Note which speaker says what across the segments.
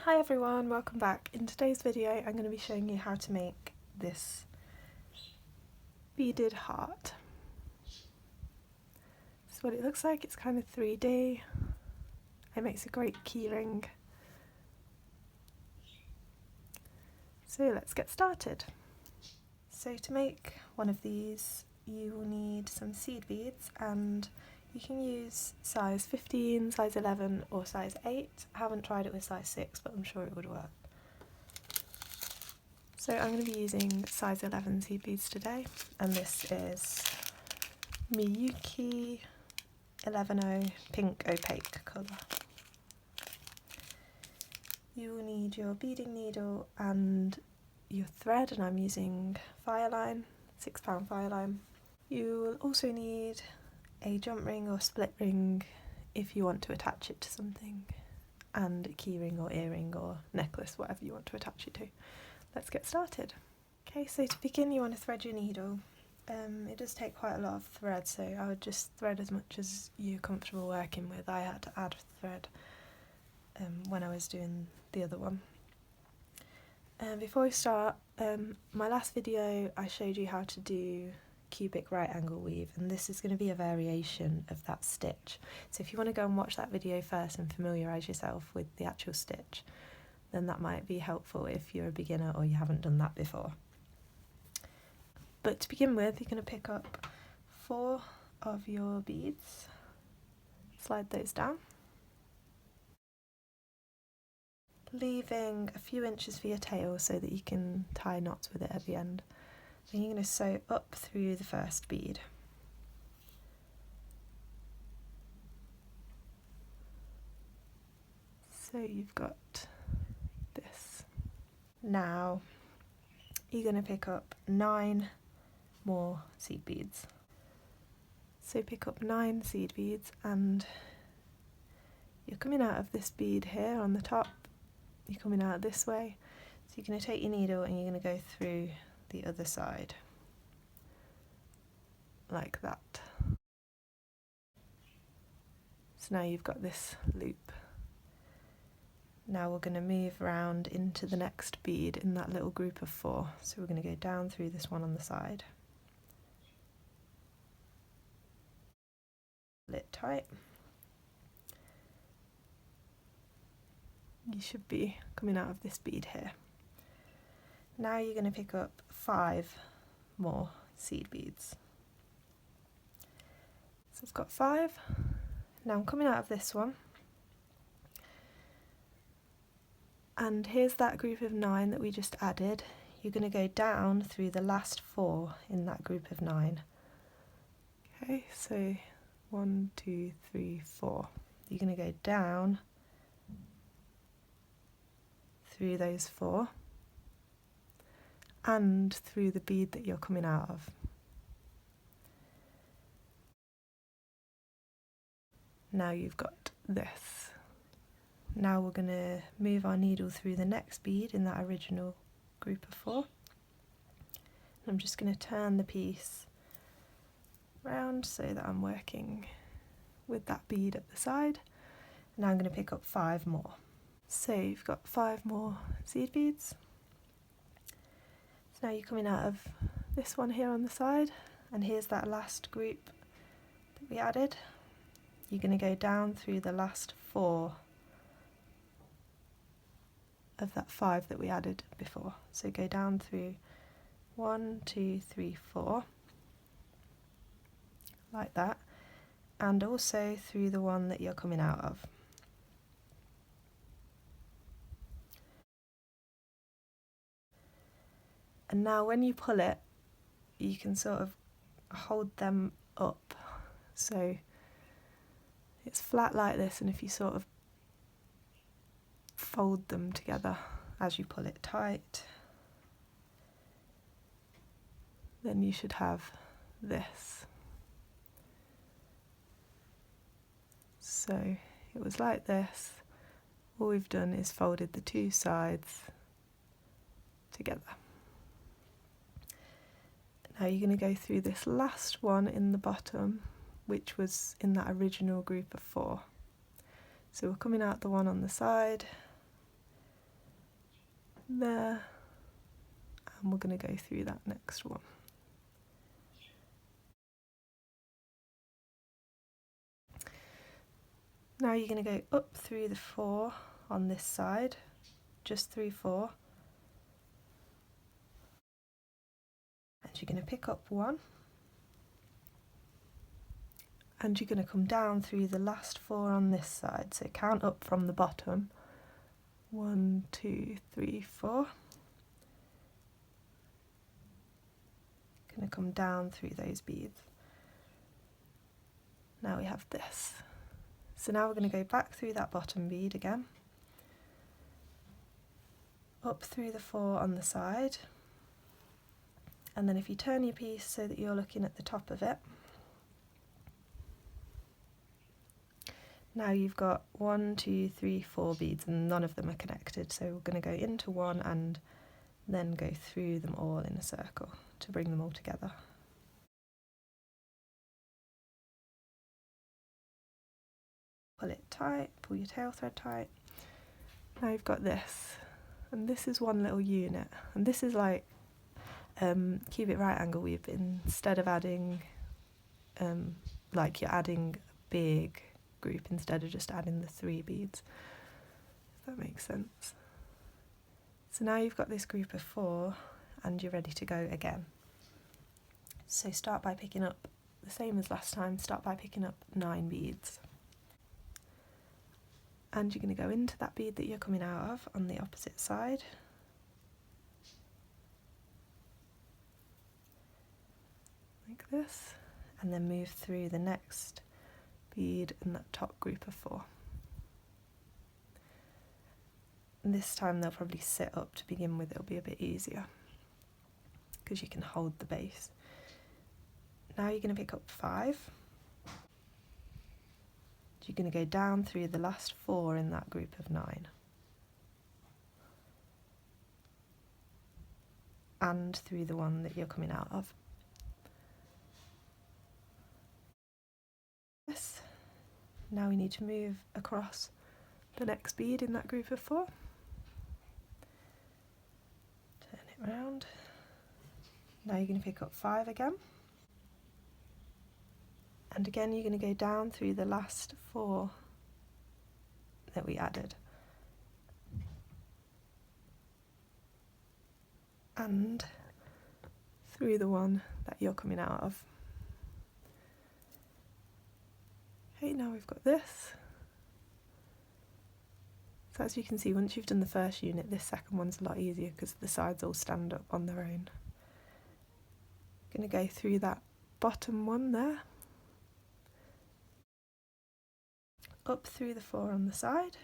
Speaker 1: Hi everyone, welcome back. In today's video I'm going to be showing you how to make this beaded heart. This is what it looks like. It's kind of 3D. It makes a great keyring. So let's get started. So to make one of these you will need some seed beads, and you can use size 15, size 11 or size 8. I haven't tried it with size 6 but I'm sure it would work. So I'm going to be using size 11 seed beads today, and this is Miyuki 110 pink opaque colour. You will need your beading needle and your thread, and I'm using Fireline, £6 Fireline. You will also need a jump ring or split ring if you want to attach it to something, and a key ring or earring or necklace, whatever you want to attach it to. Let's get started. Okay, so to begin you want to thread your needle. It does take quite a lot of thread, so I would just thread as much as you're comfortable working with. I had to add thread when I was doing the other one. Before we start, my last video I showed you how to do cubic right angle weave, and this is going to be a variation of that stitch. So if you want to go and watch that video first and familiarise yourself with the actual stitch, then that might be helpful if you're a beginner or you haven't done that before. But to begin with, you're going to pick up 4 of your beads, slide those down, leaving a few inches for your tail so that you can tie knots with it at the end. Then you're going to sew up through the first bead. So you've got this. Now you're going to pick up 9 more seed beads. So pick up 9 seed beads, and you're coming out of this bead here on the top, you're coming out this way. So you're going to take your needle and you're going to go through the other side, like that. So now you've got this loop. Now we're going to move around into the next bead in that little group of 4. So we're going to go down through this one on the side. Pull it tight. You should be coming out of this bead here. Now you're going to pick up 5 more seed beads. So I've got 5. Now I'm coming out of this one, and here's that group of 9 that we just added. You're going to go down through the last 4 in that group of 9. Okay, so 1, 2, 3, 4. You're going to go down through those 4 and through the bead that you're coming out of. Now you've got this. Now we're going to move our needle through the next bead in that original group of 4. I'm just going to turn the piece round so that I'm working with that bead at the side. Now I'm going to pick up 5 more. So you've got 5 more seed beads. So now you're coming out of this one here on the side, and here's that last group that we added. You're going to go down through the last 4 of that 5 that we added before. So go down through 1, 2, 3, 4, like that, and also through the one that you're coming out of. And now when you pull it, you can sort of hold them up. So it's flat like this, and if you sort of fold them together as you pull it tight, then you should have this. So it was like this. All we've done is folded the 2 sides together. Now you're going to go through this last one in the bottom, which was in that original group of 4. So we're coming out the one on the side, there, and we're going to go through that next one. Now you're going to go up through the 4 on this side, just through 4, and you're going to pick up 1, and you're going to come down through the last 4 on this side, so count up from the bottom, 1, 2, 3, 4. Going to come down through those beads. Now we have this. So now we're going to go back through that bottom bead again, up through the 4 on the side, and then if you turn your piece so that you're looking at the top of it, now you've got 1, 2, 3, 4 beads and none of them are connected, so we're going to go into one and then go through them all in a circle to bring them all together. Pull it tight, pull your tail thread tight. Now you've got this, and this is one little unit, and this is like cubic right angle weave, instead of adding like you're adding a big group instead of just adding the 3 beads, if that makes sense. So now you've got this group of 4 and you're ready to go again. So start by picking up, the same as last time, start by picking up 9 beads. And you're going to go into that bead that you're coming out of on the opposite side. Like this. And then move through the next bead in that top group of 4. And this time they'll probably sit up to begin with, it'll be a bit easier because you can hold the base. Now you're going to pick up 5. You're going to go down through the last 4 in that group of 9. And through the one that you're coming out of. Yes. Now we need to move across the next bead in that group of 4. Turn it round. Now you're going to pick up 5 again. And again you're going to go down through the last 4 that we added. And through the one that you're coming out of. Okay, now we've got this. So as you can see, once you've done the first unit, this second one's a lot easier because the sides all stand up on their own. Going to go through that bottom one there. Up through the 4 on the side.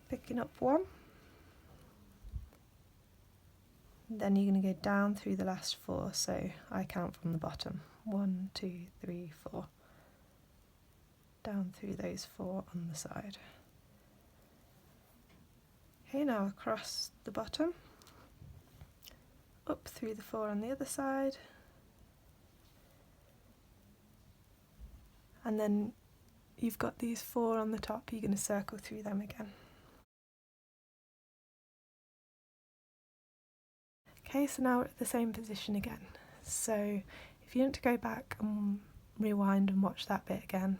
Speaker 1: Picking up 1. Then you're going to go down through the last 4, so I count from the bottom. 1, 2, 3, 4. Down through those 4 on the side. Okay, now across the bottom. Up through the 4 on the other side. And then you've got these 4 on the top, you're going to circle through them again. Okay, so now we're at the same position again. So if you want to go back and rewind and watch that bit again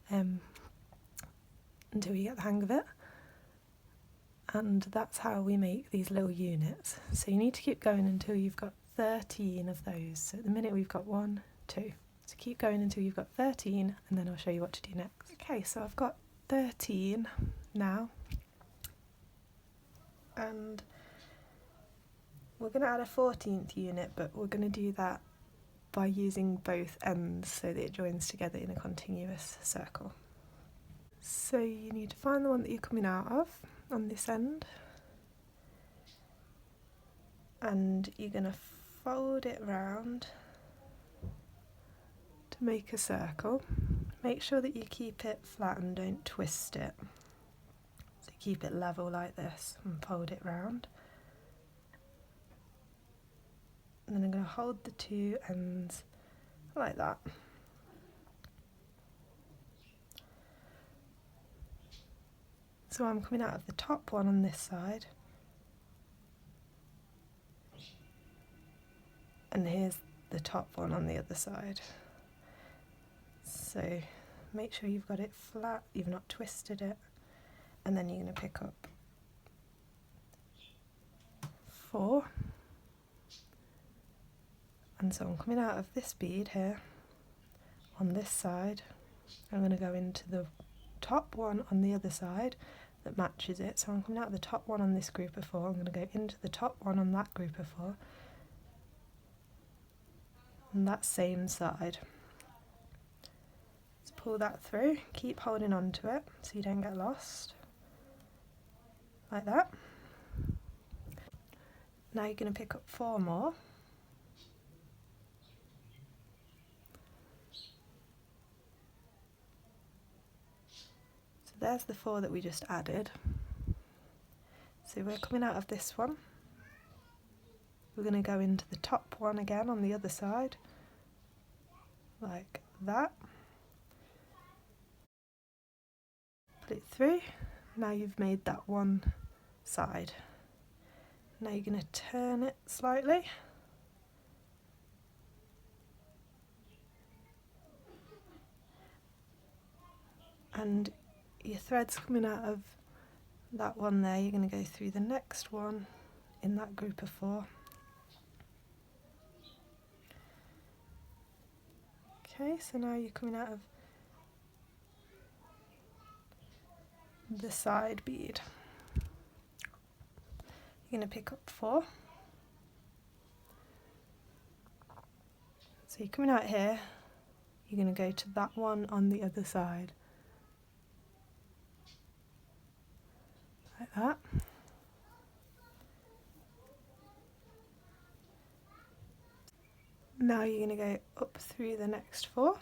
Speaker 1: until you get the hang of it. And that's how we make these little units. So you need to keep going until you've got 13 of those. So at the minute we've got 1, 2. So keep going until you've got 13 and then I'll show you what to do next. Okay, so I've got 13 now. And we're going to add a 14th unit, but we're going to do that by using both ends so that it joins together in a continuous circle. So you need to find the one that you're coming out of on this end, and you're going to fold it round to make a circle. Make sure that you keep it flat and don't twist it. So keep it level like this and fold it round. And then I'm going to hold the 2 ends like that. So I'm coming out of the top one on this side, and here's the top one on the other side. So make sure you've got it flat, you've not twisted it, and then you're going to pick up 4. And so I'm coming out of this bead here on this side. I'm going to go into the top one on the other side that matches it. So I'm coming out of the top one on this group of 4. I'm going to go into the top one on that group of 4, and that same side. Let's pull that through, keep holding on to it so you don't get lost, like that. Now you're going to pick up 4 more. So there's the 4 that we just added. So we're coming out of this one. We're going to go into the top one again on the other side, like that. Put it through. Now you've made that one side. Now you're going to turn it slightly. And your thread's coming out of that one there. You're going to go through the next one in that group of 4. Okay, so now you're coming out of the side bead. You're going to pick up 4. So you're coming out here, you're going to go to that one on the other side, like that. Now you're going to go up through the next 4.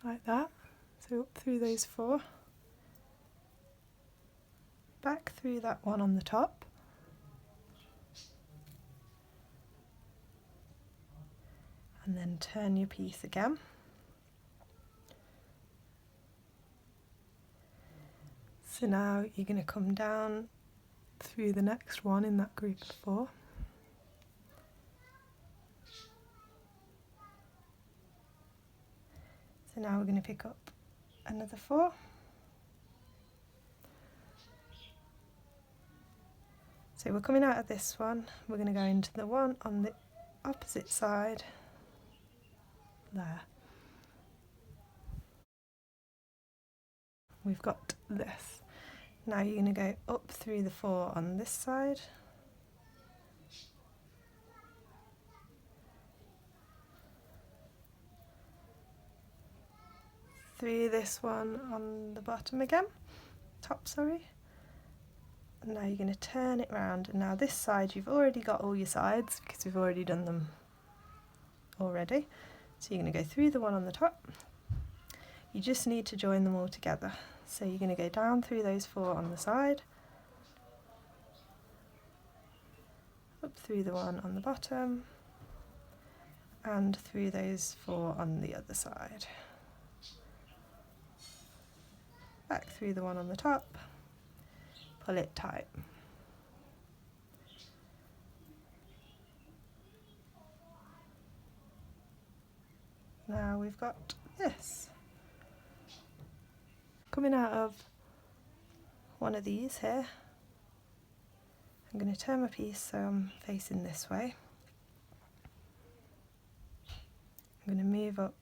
Speaker 1: Like that. So up through those 4. Back through that one on the top. And then turn your piece again. So now you're going to come down through the next one in that group of 4. So now we're going to pick up another 4. So we're coming out of this one, we're going to go into the one on the opposite side, there. We've got this. Now you're going to go up through the 4 on this side. Through this one on the bottom again, top, sorry. And now you're going to turn it round, and now this side you've already got all your sides because we've already done them already. So you're going to go through the one on the top. You just need to join them all together. So you're going to go down through those 4 on the side, up through the one on the bottom, and through those 4 on the other side. Back through the one on the top, pull it tight. Now we've got this. Coming out of one of these here, I'm going to turn my piece so I'm facing this way. I'm going to move up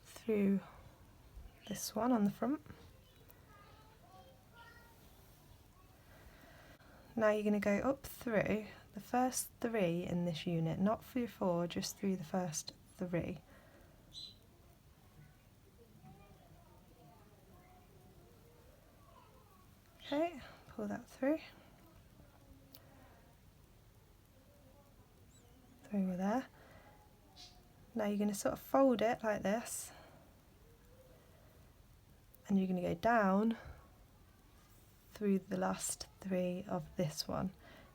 Speaker 1: through this one on the front. Now you're going to go up through the first 3 in this unit, not through 4, just through the first 3. Okay, pull that through. Through there. Now you're going to sort of fold it like this, and you're going to go down through the last 3 of this one.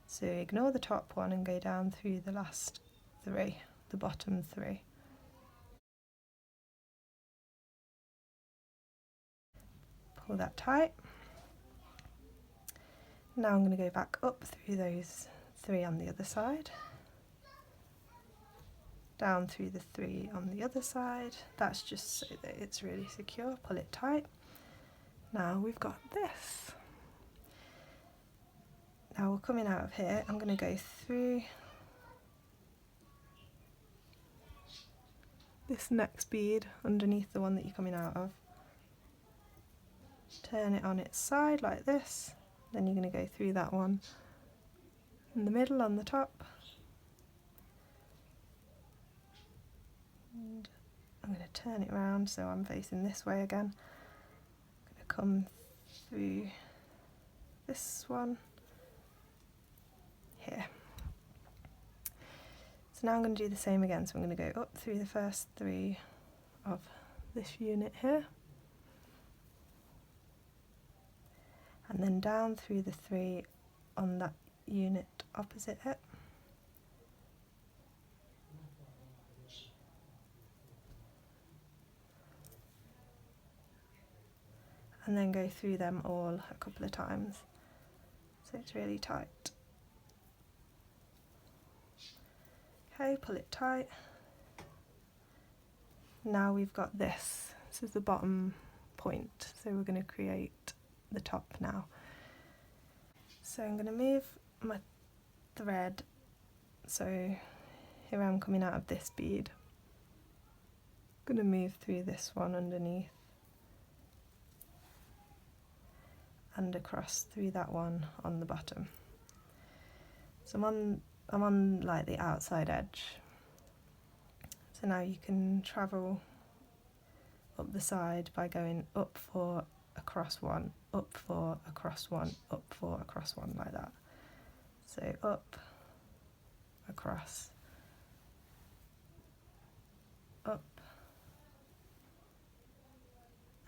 Speaker 1: So ignore the top one and go down through the last 3, the bottom 3. pull that tight. Now I'm going to go back up through those 3 on the other side, down through the 3 on the other side. That's just so that it's really secure. Pull it tight. Now we've got this. Now we're coming out of here. I'm going to go through this next bead underneath the one that you're coming out of. Turn it on its side like this. Then you're going to go through that one in the middle on the top. And I'm going to turn it around so I'm facing this way again. I'm going to come through this one here. So now I'm going to do the same again. So I'm going to go up through the first 3 of this unit here. And then down through the 3 on that unit opposite it. And then go through them all a couple of times, so it's really tight. Okay, pull it tight. Now we've got this. This is the bottom point, so we're going to create the top now. So I'm going to move my thread, so here I'm coming out of this bead. I'm going to move through this one underneath and across through that one on the bottom. So I'm on like the outside edge. So now you can travel up the side by going up 4, across 1, up 4, across 1, up 4, across 1, like that. So up, across, up,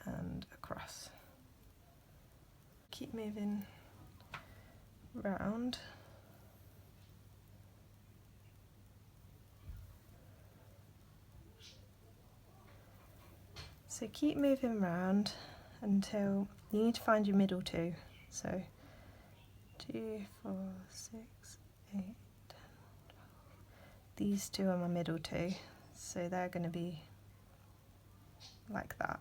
Speaker 1: and across. Keep moving round. So keep moving round until you need to find your middle 2. So 2, 4, 6, 8, 10, 12. These 2 are my middle 2, so they're going to be like that.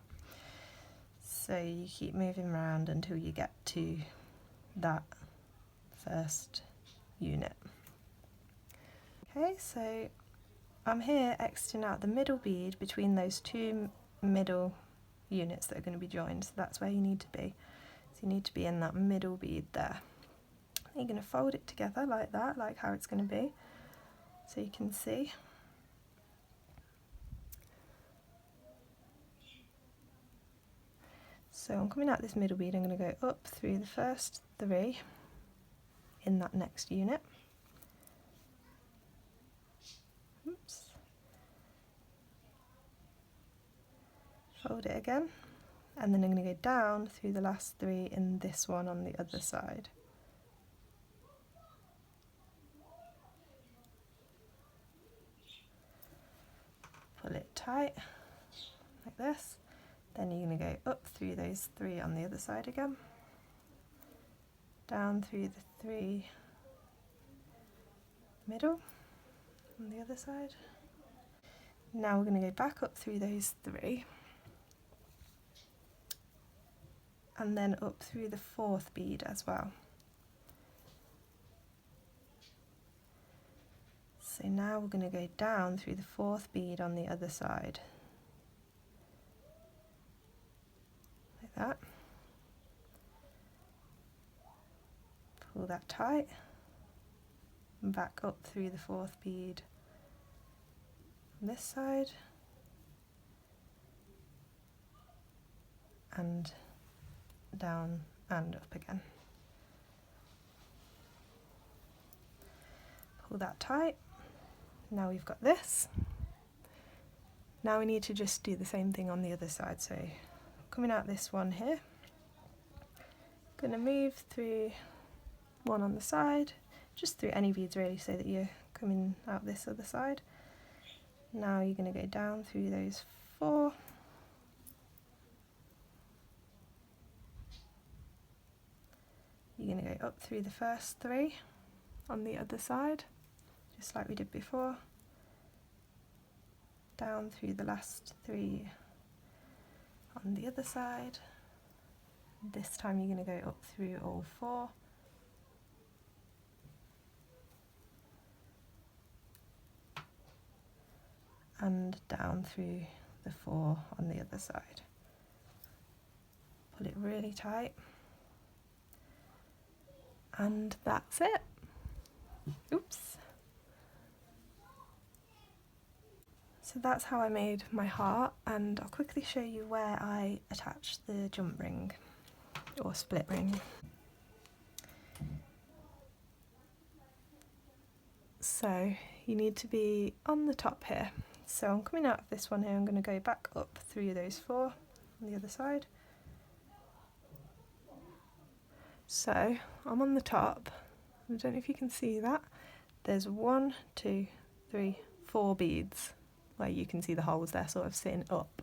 Speaker 1: So you keep moving round until you get to that first unit. Okay, so I'm here exiting out the middle bead between those 2 middle units that are going to be joined, so that's where you need to be. So you need to be in that middle bead there. You're going to fold it together like that, like how it's going to be, so you can see. So I'm coming out this middle bead, I'm going to go up through the first 3 in that next unit. Oops. Fold it again, and then I'm going to go down through the last 3 in this one on the other side. Pull it tight, like this. Then you're going to go up through those 3 on the other side again, down through the 3 middle on the other side. Now we're going to go back up through those 3 and then up through the 4th bead as well. So now we're going to go down through the 4th bead on the other side. That. Pull that tight, and back up through the 4th bead on this side, and down and up again. Pull that tight. Now we've got this. Now we need to just do the same thing on the other side. So coming out this one here, going to move through one on the side, just through any beads really, so that you're coming out this other side. Now you're going to go down through those 4, you're going to go up through the first 3 on the other side, just like we did before, down through the last 3 on the other side. This time you're going to go up through all 4. And down through the 4 on the other side. Pull it really tight. And that's it. Oops. So that's how I made my heart, and I'll quickly show you where I attached the jump ring or split ring. So you need to be on the top here. So I'm coming out of this one here, I'm going to go back up through those 4 on the other side. So I'm on the top, I don't know if you can see that, there's 1, 2, 3, 4 beads where you can see the holes there sort of sitting up,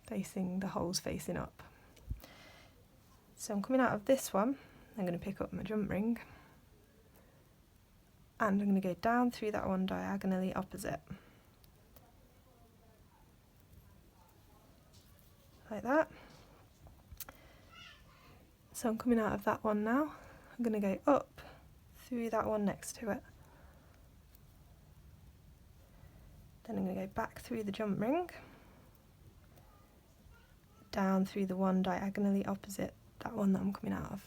Speaker 1: facing the holes facing up. So I'm coming out of this one, I'm going to pick up my jump ring and I'm going to go down through that one diagonally opposite. Like that. So I'm coming out of that one now, I'm going to go up through that one next to it. Then I'm going to go back through the jump ring, down through the one diagonally opposite that one that I'm coming out of.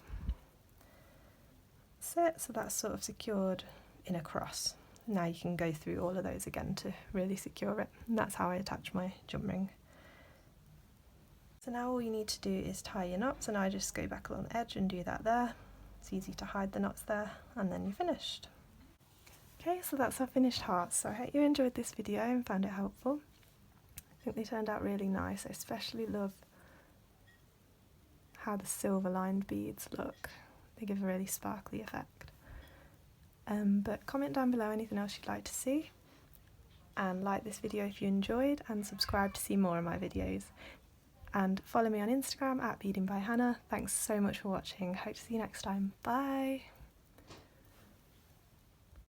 Speaker 1: That's it, so that's sort of secured in a cross. Now you can go through all of those again to really secure it, and that's how I attach my jump ring. So now all you need to do is tie your knots, and I just go back along the edge and do that there. It's easy to hide the knots there, and then you're finished. Okay, so that's our finished hearts. So I hope you enjoyed this video and found it helpful. I think they turned out really nice. I especially love how the silver lined beads look. They give a really sparkly effect. But comment down below anything else you'd like to see, and like this video if you enjoyed, and subscribe to see more of my videos. And follow me on Instagram at Beading by Hannah. Thanks so much for watching. Hope to see you next time. Bye!